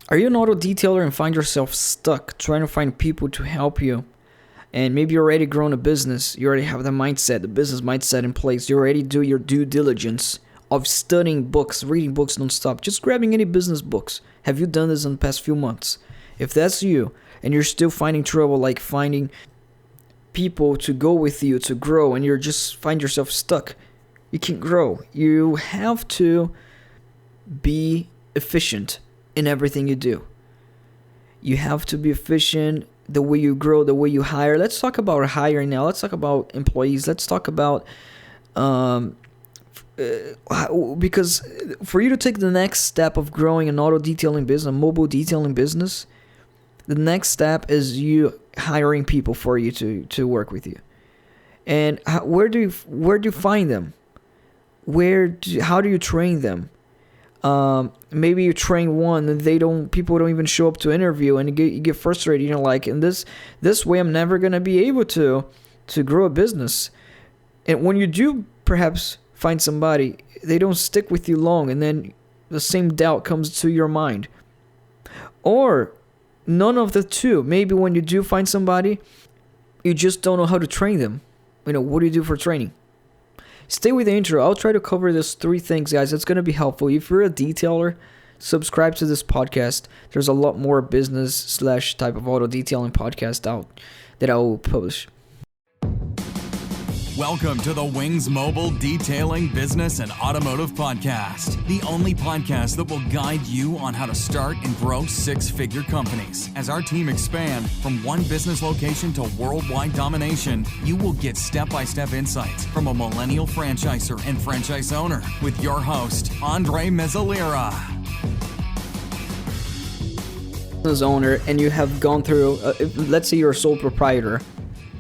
Are you an auto detailer and find yourself stuck trying to find people to help you? And maybe you're already grown a business. You already have the mindset, the business mindset in place. You already do your due diligence of studying books, reading books nonstop, just grabbing any business books. Have you done this in the past few months? If that's you, and you're still finding trouble, like finding people to go with you to grow, and you're just find yourself stuck, you can't grow. You have to be efficient in everything you do. You have to be efficient the way you grow, the way you hire. Let's talk about hiring now. Let's talk about employees. Let's talk about because for you to take the next step of growing an auto detailing business, a mobile detailing business, the next step is you hiring people for you to work with you. And where do you find them? How do you train them? Maybe you train one and people don't even show up to interview, and you get frustrated. You're like, in this way, I'm never gonna be able to grow a business. And when you do perhaps find somebody, they don't stick with you long, and then the same doubt comes to your mind. Or none of the two. Maybe when you do find somebody, you just don't know how to train them. What do you do for training? Stay with the intro. I'll try to cover this 3 things, guys. It's going to be helpful. If you're a detailer, subscribe to this podcast. There's a lot more business / type of auto detailing podcast out that I will publish. Welcome to the Wings Mobile Detailing Business and Automotive Podcast, the only podcast that will guide you on how to start and grow 6-figure companies. As our team expand from one business location to worldwide domination, you will get step-by-step insights from a millennial franchisor and franchise owner with your host, Andre Mezalira. Business owner, and you have gone through, let's say you're a sole proprietor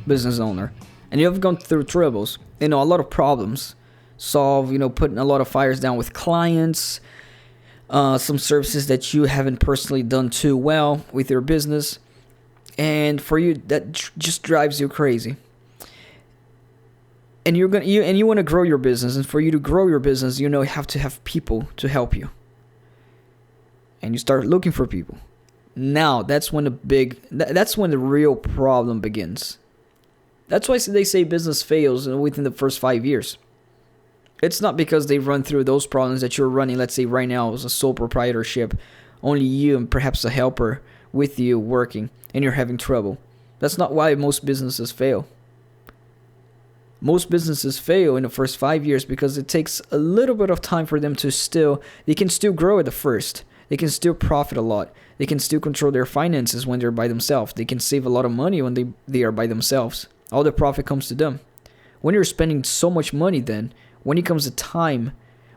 business owner, and you have gone through troubles, a lot of problems, putting a lot of fires down with clients, some services that you haven't personally done too well with your business, and for you that just drives you crazy. And you want to grow your business, and for you to grow your business, you have to have people to help you, and you start looking for people. Now that's when the real problem begins. That's why they say business fails within the first 5 years. It's not because they run through those problems that you're running, let's say right now, as a sole proprietorship, only you and perhaps a helper with you working, and you're having trouble. That's not why most businesses fail. Most businesses fail in the first 5 years because it takes a little bit of time for them they can still grow at the first. They can still profit a lot. They can still control their finances when they're by themselves. They can save a lot of money when they are by themselves. All the profit comes to them. When you're spending so much money, then when it comes a time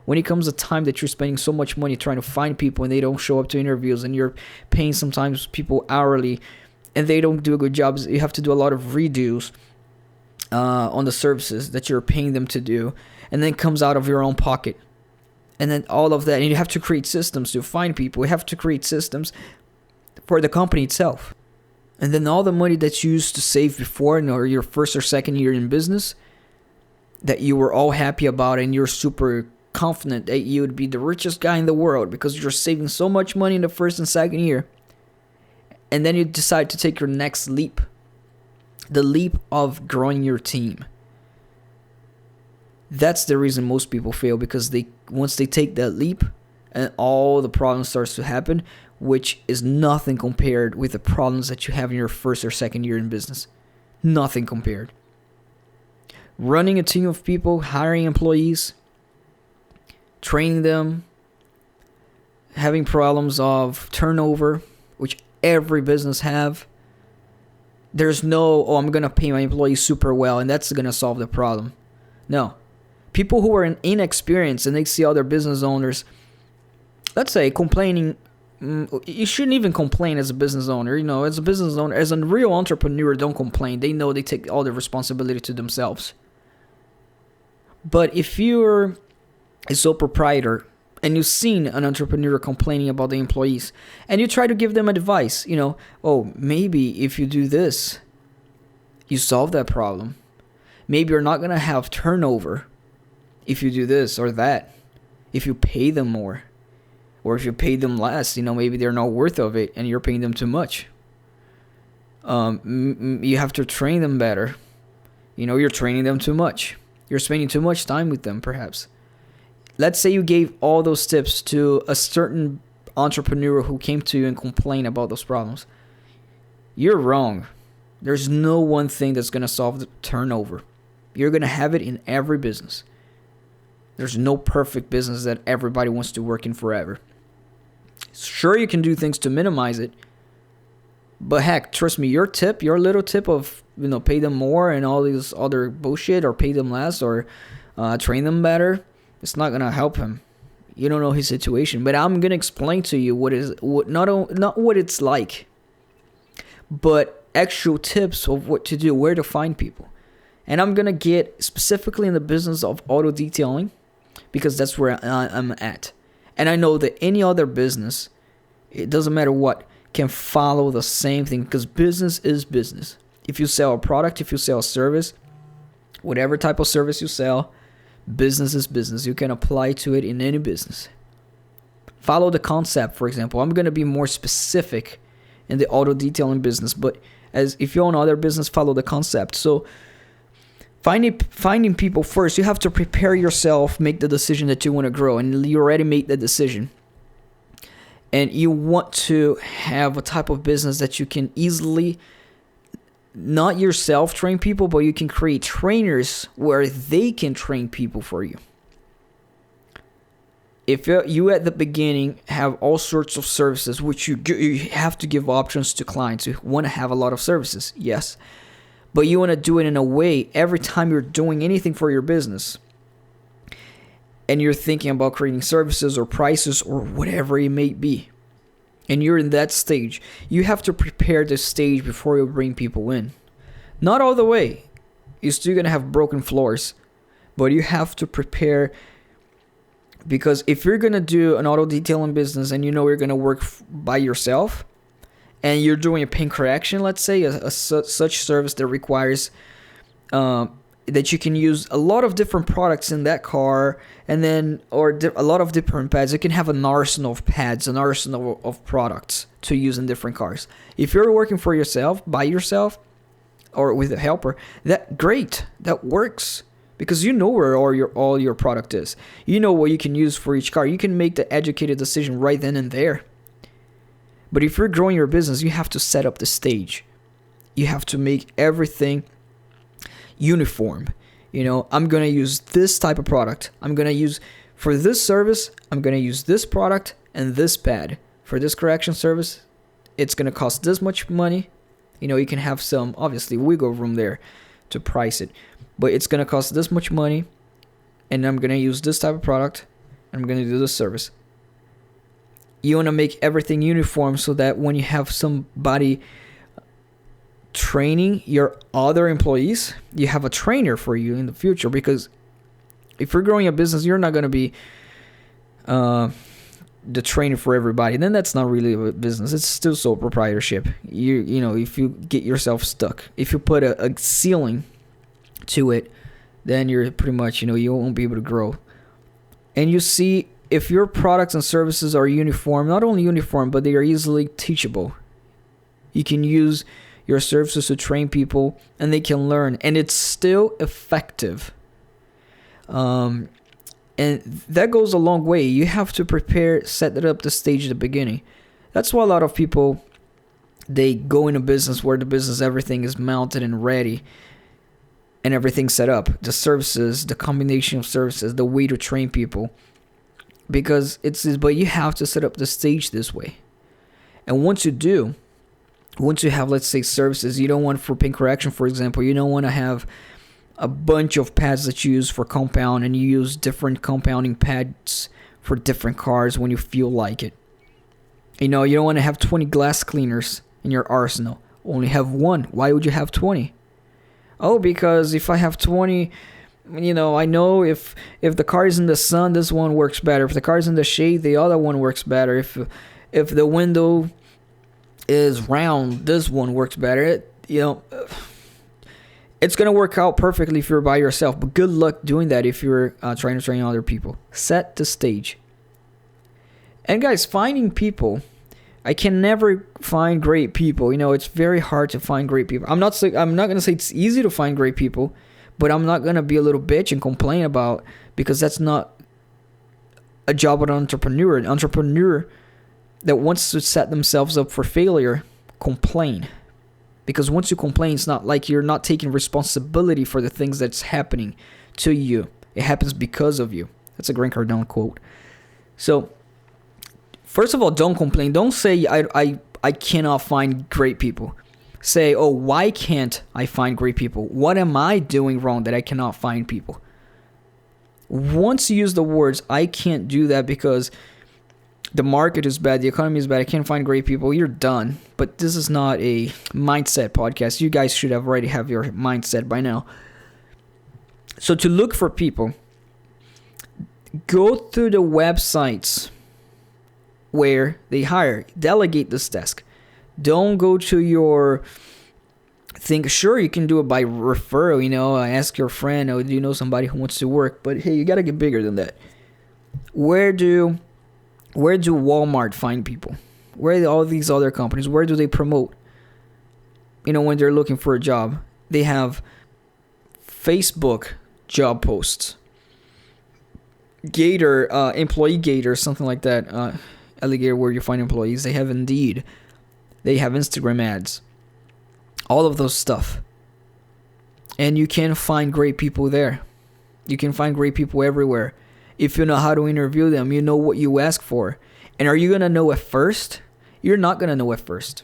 that you're spending so much money trying to find people and they don't show up to interviews, and you're paying sometimes people hourly and they don't do a good job, you have to do a lot of redos on the services that you're paying them to do, and then it comes out of your own pocket. And then all of that, and you have to create systems to find people. You have to create systems for the company itself. And then all the money that you used to save before, or your first or second year in business, that you were all happy about, and you're super confident that you would be the richest guy in the world because you're saving so much money in the first and second year. And then you decide to take your next leap. The leap of growing your team. That's the reason most people fail, because once they take that leap, and all the problems starts to happen, which is nothing compared with the problems that you have in your first or second year in business. Nothing compared. Running a team of people, hiring employees, training them, having problems of turnover, which every business have. There's no, I'm going to pay my employees super well and that's going to solve the problem. No. People who are inexperienced and they see other business owners, let's say, complaining. You shouldn't even complain as a business owner. As a business owner, as a real entrepreneur, don't complain. They know they take all the responsibility to themselves. But if you're a sole proprietor and you've seen an entrepreneur complaining about the employees, and you try to give them advice, maybe if you do this, you solve that problem. Maybe you're not going to have turnover if you do this or that, if you pay them more. Or if you pay them less, maybe they're not worth of it and you're paying them too much. You have to train them better. You're training them too much. You're spending too much time with them, perhaps. Let's say you gave all those tips to a certain entrepreneur who came to you and complained about those problems. You're wrong. There's no one thing that's going to solve the turnover. You're going to have it in every business. There's no perfect business that everybody wants to work in forever. Sure, you can do things to minimize it. But heck, trust me, your little tip of, pay them more and all these other bullshit, or pay them less, or train them better, it's not going to help him. You don't know his situation. But I'm going to explain to you not what it's like, but actual tips of what to do, where to find people. And I'm going to get specifically in the business of auto detailing, because that's where I'm at. And I know that any other business, it doesn't matter what, can follow the same thing, because business is business. If you sell a product, if you sell a service, whatever type of service you sell, business is business. You can apply to it in any business. Follow the concept, for example. I'm going to be more specific in the auto detailing business, but as if you own other business, follow the concept. So finding people first, you have to prepare yourself, make the decision that you want to grow, and you already made the decision. And you want to have a type of business that you can easily, not yourself train people, but you can create trainers where they can train people for you. If you at the beginning have all sorts of services, which you have to give options to clients who want to have a lot of services, yes. But you want to do it in a way, every time you're doing anything for your business, and you're thinking about creating services or prices or whatever it may be, and you're in that stage, you have to prepare the stage before you bring people in. Not all the way. You're still going to have broken floors, but you have to prepare, because if you're going to do an auto detailing business and you're going to work by yourself, and you're doing a paint correction, let's say, such service that requires that you can use a lot of different products in that car, and then a lot of different pads. You can have an arsenal of pads, an arsenal of products to use in different cars. If you're working for yourself, by yourself, or with a helper, that works, because you know where all your product is. You know what you can use for each car. You can make the educated decision right then and there. But if you're growing your business, you have to set up the stage. You have to make everything uniform. I'm going to use this type of product. I'm going to use, for this service, I'm going to use this product and this pad. For this correction service, it's going to cost this much money. You can have some, obviously, wiggle room there to price it. But it's going to cost this much money, and I'm going to use this type of product, and I'm going to do this service. You want to make everything uniform so that when you have somebody training your other employees, you have a trainer for you in the future. Because if you're growing a business, you're not going to be the trainer for everybody. Then that's not really a business. It's still sole proprietorship. If you get yourself stuck, if you put a ceiling to it, then you're pretty much, you won't be able to grow. And you see, if your products and services are uniform, not only uniform, but they are easily teachable. You can use your services to train people, and they can learn, and it's still effective. And that goes a long way. You have to prepare, set it up the stage at the beginning. That's why a lot of people, they go in a business where the business, everything is mounted and ready, and everything's set up. The services, the combination of services, the way to train people. Because but you have to set up the stage this way. And once you have, let's say, services, you don't want, for paint correction, for example, you don't want to have a bunch of pads that you use for compound, and you use different compounding pads for different cars when you feel like it. You don't want to have 20 glass cleaners in your arsenal. Only have one. Why would you have 20? Oh, because if I have 20, I know if the car is in the sun, this one works better. If the car is in the shade, the other one works better. If the window is round, this one works better. It's going to work out perfectly if you're by yourself. But good luck doing that if you're trying to train other people. Set the stage. And guys, finding people, I can never find great people. It's very hard to find great people. I'm not going to say it's easy to find great people, but I'm not going to be a little bitch and complain about, because that's not a job of an entrepreneur. An entrepreneur that wants to set themselves up for failure complain. Because once you complain, it's not like you're not taking responsibility for the things that's happening to you. It happens because of you. That's a Grant Cardone quote. So, first of all, don't complain. Don't say, I cannot find great people. Say, oh, why can't I find great people? What am I doing wrong that I cannot find people? Once you use the words, I can't do that because the market is bad, the economy is bad, I can't find great people, you're done. But this is not a mindset podcast. You guys should have already have your mindset by now. So to look for people, go through the websites where they hire. Delegate this task. Don't go to your thing. Sure, you can do it by referral, ask your friend, or do you know somebody who wants to work? But hey, you got to get bigger than that. Where do Walmart find people? Where are all these other companies? Where do they promote? When they're looking for a job, they have Facebook job posts. Gator, employee Gator, something like that. Alligator, where you find employees. They have Indeed. They have Instagram ads. All of those stuff. And you can find great people there. You can find great people everywhere. If you know how to interview them, you know what you ask for. And are you going to know at first? You're not going to know at first.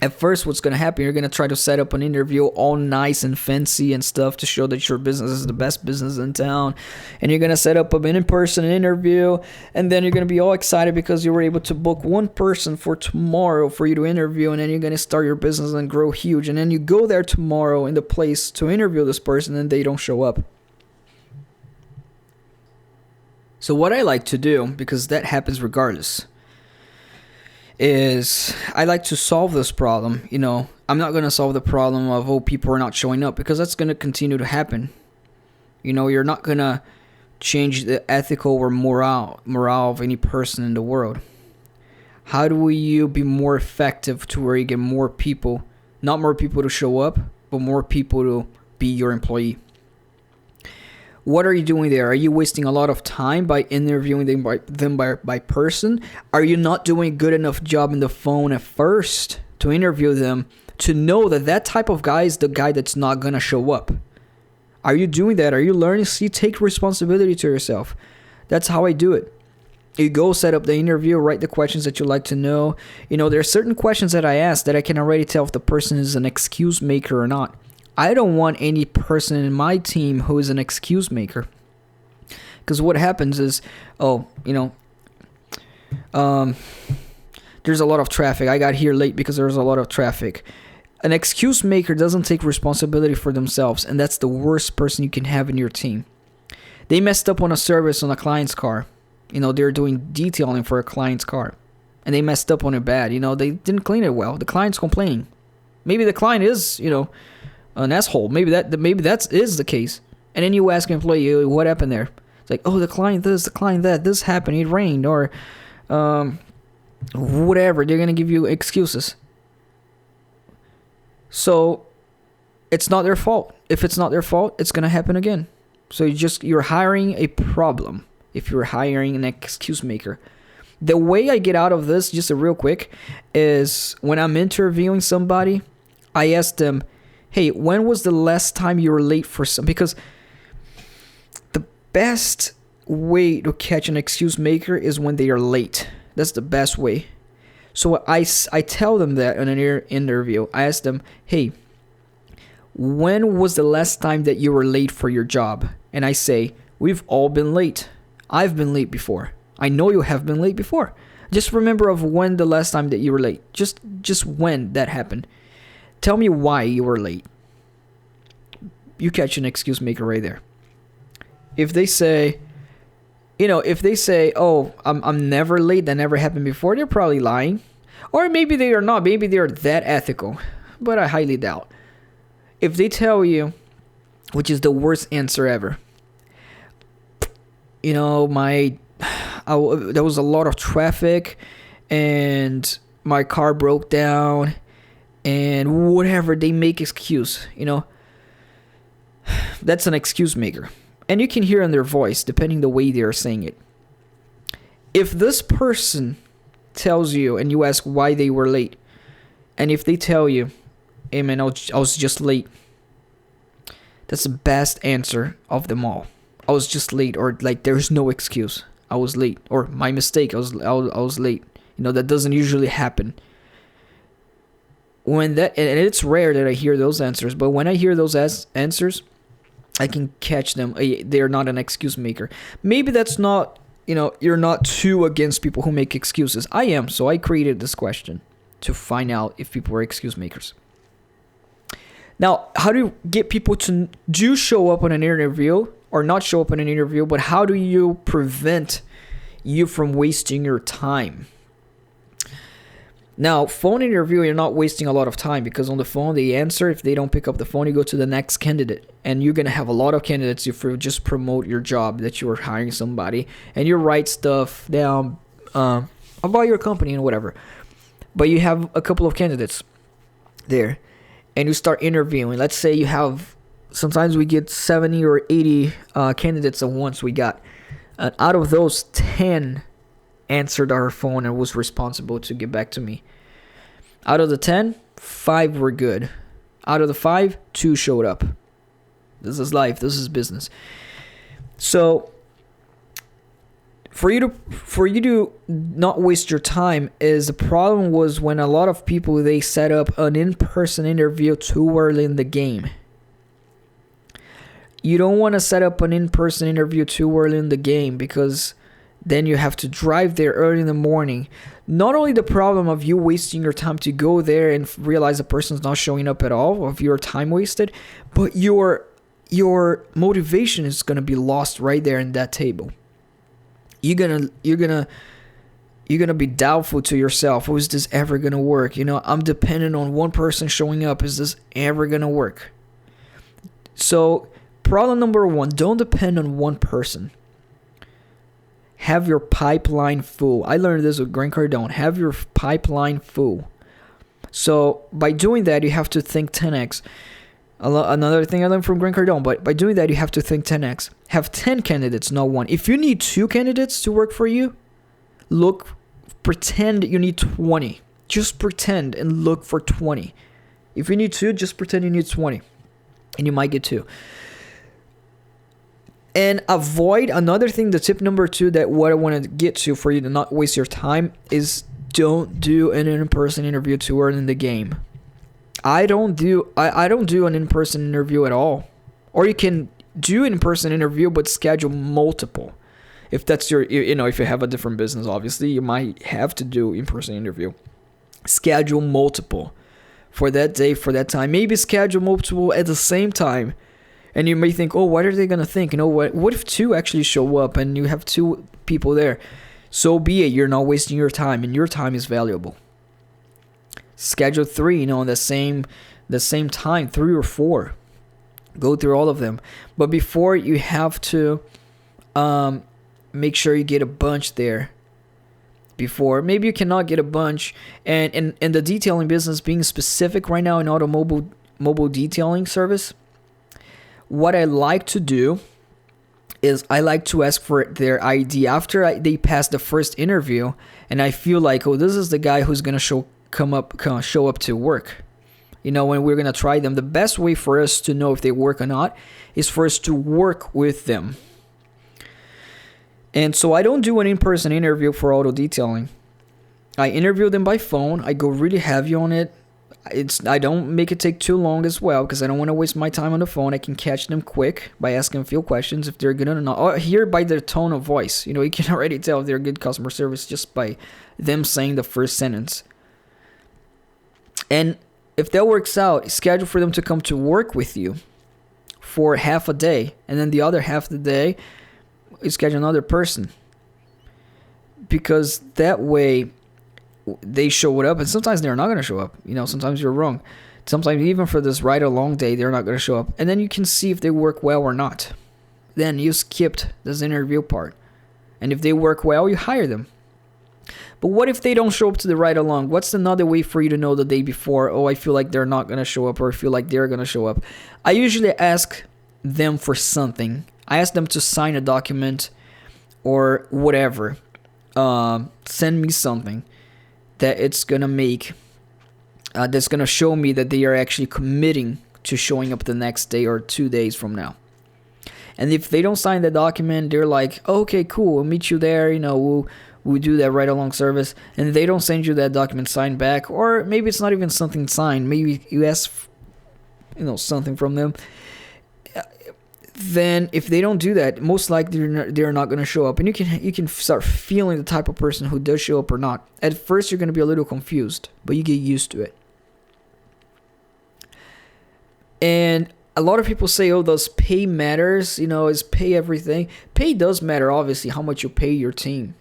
At first, what's going to happen, you're going to try to set up an interview all nice and fancy and stuff to show that your business is the best business in town. And you're going to set up an in-person interview. And then you're going to be all excited because you were able to book one person for tomorrow for you to interview. And then you're going to start your business and grow huge. And then you go there tomorrow in the place to interview this person and they don't show up. So what I like to do, because that happens regardless, is I like to solve this problem. I'm not going to solve the problem of, people are not showing up, because that's going to continue to happen. You're not going to change the ethical or morale of any person in the world. How do you be more effective to where you get more people, not more people to show up, but more people to be your employee? What are you doing there? Are you wasting a lot of time by interviewing them by person? Are you not doing a good enough job in the phone at first to interview them to know that type of guy is the guy that's not going to show up? Are you doing that? Are you learning? See, take responsibility to yourself. That's how I do it. You go set up the interview, write the questions that you like to know. There are certain questions that I ask that I can already tell if the person is an excuse maker or not. I don't want any person in my team who is an excuse maker. Because what happens is, there's a lot of traffic. I got here late because there was a lot of traffic. An excuse maker doesn't take responsibility for themselves, and that's the worst person you can have in your team. They messed up on a service on a client's car. They're doing detailing for a client's car, and they messed up on it bad. They didn't clean it well. The client's complaining. Maybe the client is, an asshole. Maybe that is the case. And then you ask an employee, what happened there? It's like, the client this, the client that, this happened, it rained, or whatever. They're gonna give you excuses. So it's not their fault. If it's not their fault, it's gonna happen again. So you're hiring a problem if you're hiring an excuse maker. The way I get out of this, just real quick, is when I'm interviewing somebody, I ask them, hey, when was the last time you were late for something? Because the best way to catch an excuse maker is when they are late. That's the best way. So I tell them that in an interview. I ask them, hey, when was the last time that you were late for your job? And I say, we've all been late. I've been late before. I know you have been late before. Just remember of when the last time that you were late. Just when that happened. Tell me why you were late. You catch an excuse maker right there. If they say, oh, I'm never late, that never happened before, they're probably lying. Or maybe they are not. Maybe they are that ethical. But I highly doubt. If they tell you, which is the worst answer ever, there was a lot of traffic, and my car broke down, and whatever. They make excuse, That's an excuse maker. And you can hear in their voice, depending the way they are saying it. If this person tells you and you ask why they were late, and if they tell you, hey man, I was just late, that's the best answer of them all. I was just late, or like there's no excuse. I was late, or my mistake. I was late. That doesn't usually happen. And it's rare that I hear those answers, but when I hear those answers, I can catch them. They're not an excuse maker. Maybe that's not, you're not too against people who make excuses. I am, so I created this question to find out if people are excuse makers. Now, how do you get people to do show up on an interview, or not show up on an interview, but how do you prevent you from wasting your time? Now, phone interview, you're not wasting a lot of time, because on the phone, they answer. If they don't pick up the phone, you go to the next candidate. And you're going to have a lot of candidates if you just promote your job, that you're hiring somebody. And you write stuff down about your company and whatever. But you have a couple of candidates there. And you start interviewing. Let's say you have, sometimes we get 70 or 80 candidates at once we got. And out of those, 10 answered our phone and was responsible to get back to me. Out of the 10, 5 were good. Out of the 5, 2 showed up. This is life. This is business. So for you to not waste your time, is the problem was when a lot of people, they set up an in-person interview too early in the game. You don't want to set up an in-person interview too early in the game, because then you have to drive there early in the morning. Not only the problem of you wasting your time to go there and realize the person's not showing up at all, of your time wasted, but your motivation is going to be lost right there in that table. You're gonna be doubtful to yourself. Oh, is this ever gonna work? I'm dependent on one person showing up. Is this ever gonna work? So problem number 1, don't depend on one person. Have your pipeline full. I learned this with Grant Cardone. Have your pipeline full. So by doing that, you have to think 10x. Another thing I learned from Grant Cardone, but by doing that, you have to think 10x. Have 10 candidates, not one. If you need 2 candidates to work for you, pretend you need 20. Just pretend and look for 20. If you need 2, just pretend you need 20. And you might get 2. And avoid, another thing, the tip number 2, that what I want to get to for you to not waste your time, is don't do an in-person interview too early in the game. I don't do an in-person interview at all. Or you can do an in-person interview but schedule multiple. If that's your, if you have a different business, obviously you might have to do in-person interview. Schedule multiple for that day, for that time. Maybe schedule multiple at the same time. And you may think, oh, what are they going to think? What if 2 actually show up and you have 2 people there? So be it. You're not wasting your time, and your time is valuable. Schedule 3, the same time, 3 or 4. Go through all of them. But before, you have to make sure you get a bunch there. Before, maybe you cannot get a bunch. And in the detailing business, being specific right now in mobile detailing service, what I like to do is I like to ask for their ID after they pass the first interview, and I feel like, oh, this is the guy who's gonna show up to work. When we're gonna try them, the best way for us to know if they work or not is for us to work with them. And so I don't do an in-person interview for auto detailing. I interview them by phone. I go really heavy on it. I don't make it take too long as well, because I don't want to waste my time on the phone. I can catch them quick by asking a few questions if they're good or not. Or hear by their tone of voice. You can already tell if they're good customer service just by them saying the first sentence. And if that works out, schedule for them to come to work with you for half a day, and then the other half of the day, you schedule another person. Because that way, they show up, and sometimes they're not going to show up. Sometimes you're wrong. Sometimes even for this ride or long day, they're not going to show up. And then you can see if they work well or not. Then you skipped this interview part. And if they work well, you hire them. But what if they don't show up to the ride along? What's another way for you to know the day before? Oh, I feel like they're not going to show up, or I feel like they're going to show up. I usually ask them for something. I ask them to sign a document or whatever. Send me something that it's going to make, that's going to show me that they are actually committing to showing up the next day or 2 days from now. And if they don't sign the document, they're like, okay, cool, we'll meet you there, we'll do that ride along service, and they don't send you that document signed back, or maybe it's not even something signed, maybe you ask something from them, then if they don't do that, most likely they're not going to show up. And you can start feeling the type of person who does show up or not. At first you're going to be a little confused, but you get used to it. And a lot of people say, oh, does pay matters? Is pay everything? Pay does matter, obviously, how much you pay your team.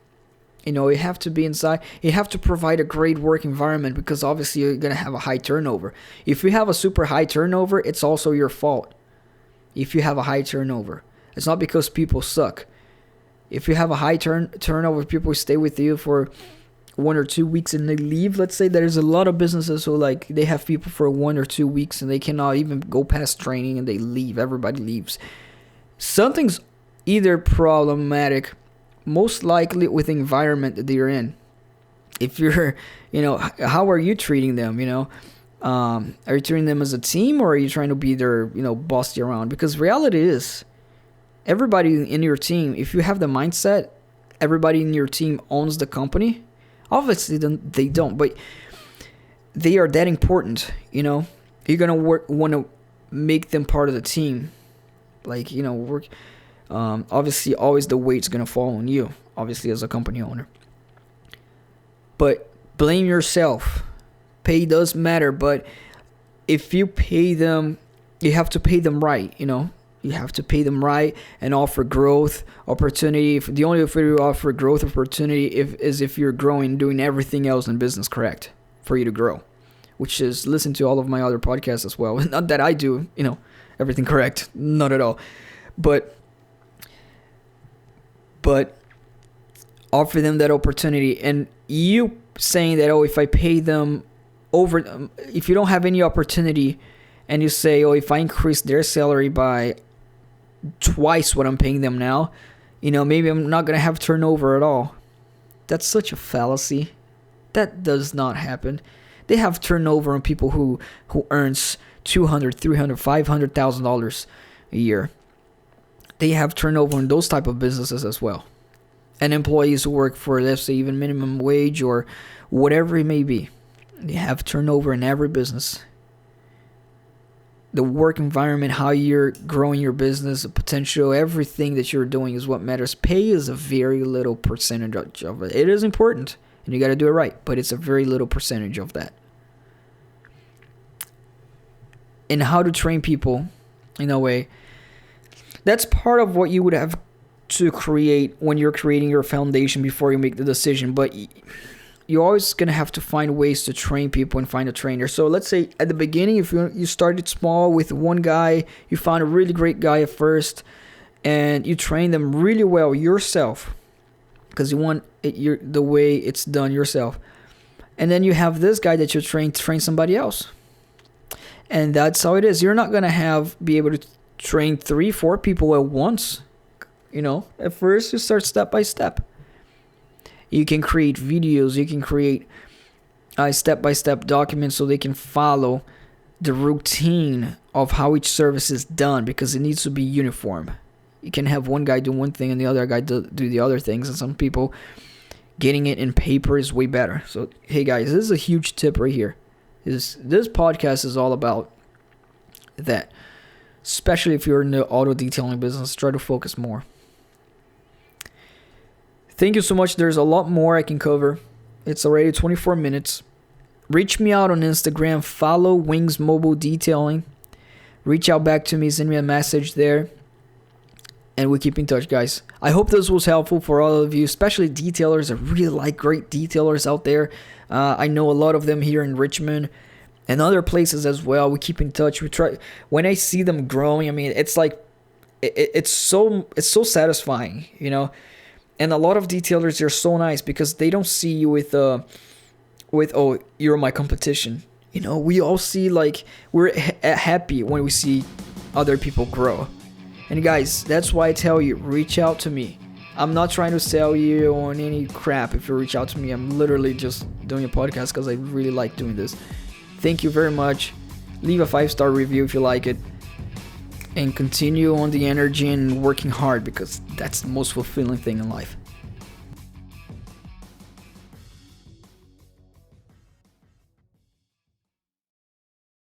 You have to be inside. You have to provide a great work environment, because obviously you're going to have a high turnover. If you have a super high turnover, it's also your fault. If you have a high turnover, it's not because people suck. If you have a high turnover, people stay with you for 1 or 2 weeks and they leave. Let's say there's a lot of businesses who they have people for 1 or 2 weeks and they cannot even go past training and they leave. Everybody leaves. Something's either problematic, most likely with the environment that they're in. If you're, how are you treating them? Are you treating them as a team, or are you trying to be their, boss around? Because reality is, everybody in your team, if you have the mindset, everybody in your team owns the company. Obviously, they don't, but they are that important. You're gonna want to make them part of the team. Work. Obviously, always the weight's gonna fall on you. Obviously, as a company owner. But blame yourself. Pay does matter, but if you pay them, you have to pay them right, You have to pay them right and offer growth opportunity. The only way you offer growth opportunity is if you're growing, doing everything else in business correct for you to grow, which is listen to all of my other podcasts as well. Not that I do, everything correct, not at all, but offer them that opportunity. And you saying that, oh, if I pay them if you don't have any opportunity, and you say, oh, if I increase their salary by twice what I'm paying them now, maybe I'm not going to have turnover at all. That's such a fallacy. That does not happen. They have turnover on people who earns $200,000, $300,000, $500,000 a year. They have turnover in those type of businesses as well. And employees who work for, let's say, even minimum wage or whatever it may be. They have turnover in every business. The work environment, how you're growing your business, the potential, everything that you're doing is what matters. Pay is a very little percentage of it. It is important, and you got to do it right, but it's a very little percentage of that. And how to train people in a way, that's part of what you would have to create when you're creating your foundation before you make the decision. But you're always going to have to find ways to train people and find a trainer. So let's say at the beginning, if you started small with one guy, you found a really great guy at first, and you train them really well yourself because you want the way it's done yourself. And then you have this guy that you train somebody else. And that's how it is. You're not going to be able to train 3-4 people at once. At first you start step by step. You can create videos. You can create step-by-step documents so they can follow the routine of how each service is done, because it needs to be uniform. You can have one guy do one thing and the other guy do the other things. And some people, getting it in paper is way better. So, hey guys, this is a huge tip right here. This podcast is all about that. Especially if you're in the auto detailing business, try to focus more. Thank you so much. There's a lot more I can cover. It's already 24 minutes. Reach me out on Instagram. Follow Wings Mobile Detailing. Reach out back to me. Send me a message there. And we'll keep in touch, guys. I hope this was helpful for all of you, especially detailers. I really like great detailers out there. I know a lot of them here in Richmond and other places as well. We keep in touch. We try. When I see them growing, I mean, it's like it's so satisfying, And a lot of detailers, they're so nice because they don't see you with oh, you're my competition. You know, we all see, like, we're happy when we see other people grow. And guys, that's why I tell you, reach out to me. I'm not trying to sell you on any crap. If you reach out to me, I'm literally just doing a podcast because I really like doing this. Thank you very much. Leave a 5-star review if you like it. And continue on the energy and working hard, because that's the most fulfilling thing in life.